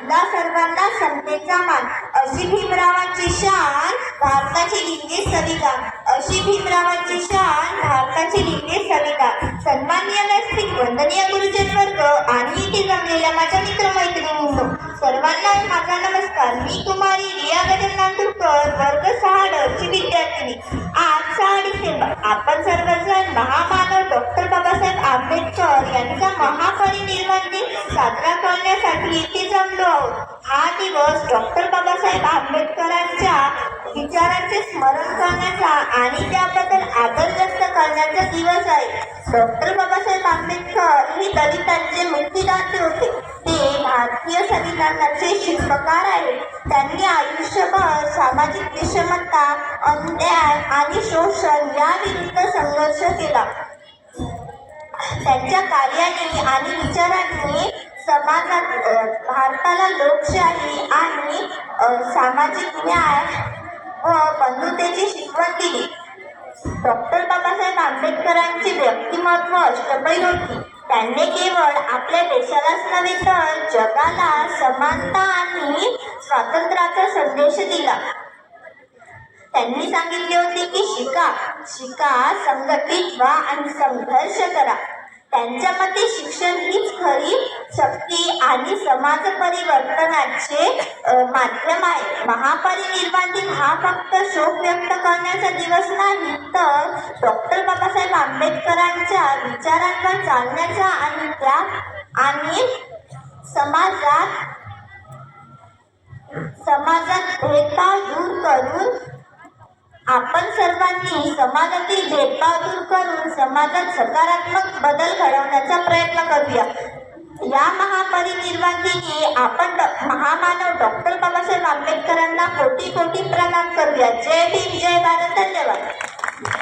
सर्वांना समतेचा मान अशी भीमरावांची शान भारताची लिहिली सविता अशी भीमरावांची शान भारताची लिहिली सविता. सन्माननीय व्यासपीठ, वंदनीय गुरुजन वर्ग आणि इथे जमलेल्या माझ्या मित्रमैत्रिणींनो, सर्वांना माझा नमस्कार. मी कुमारी रिया गजानन नांदुरकर, वर्ग 6 ची विद्यार्थिनी. आज 6 डिसेंबर आपण सर्वजण महामानव डॉक्टर बाबासाहेब आंबेडकर यांचा महापरिनिर्वाण दिन साजरा करण्यासाठी इथे जमलो आहोत. हा दिवस डॉक्टर बाबासाहेब आंबेडकरांच्या विचारांचे स्मरण करण्याचा आणि त्याबद्दल आदर व्यक्त करण्याचा दिवस आहे. डॉक्टर बाबासाहेब आंबेडकर हे दलितांचे मुक्तिदाते होते. ते भारतीय संविधानाचे शिल्पकार आहेत. त्यांनी आयुष्यभर सामाजिक विषमता, अन्याय आणि शोषण याविरुद्ध संघर्ष केला. त्यांच्या कार्याने आणि विचारांनी समाजात भारताला लोकशाही आणि सामाजिक न्याय व बंधुतेची शिकवण दिली. डॉक्टर बाबासाहेब आंबेडकरांचे व्यक्तिमत्व अष्टपैलू होते. त्यांनी केवळ आपल्या देशालाच नव्हे तर जगाला समानता आणि स्वातंत्र्याचा संदेश दिला. त्यांनी सांगितले होते की शिका, संघटित व्हा आणि संघर्ष करा. त्यांच्या मते शिक्षण हीच खरी शक्ती आणि समाज परिवर्तनाचे माध्यम आहे. महापरिनिर्वाण दिन हा फक्त शोक व्यक्त करण्याचा दिवस नाही, तर डॉक्टर बाबासाहेब आंबेडकरांच्या विचारांवर चालण्याचा आणि समाजात भेदभाव दूर करून आपण सर्वांनी समाजातील भेदभाव दूर करून समाजात सकारात्मक बदल घडवण्याचा प्रयत्न करूया. या महापरिनिर्वाण दिनी आपण महामानव डॉक्टर बाबासाहेब आंबेडकरांना कोटी कोटी प्रणाम करूया. जय भीम, जय भारत.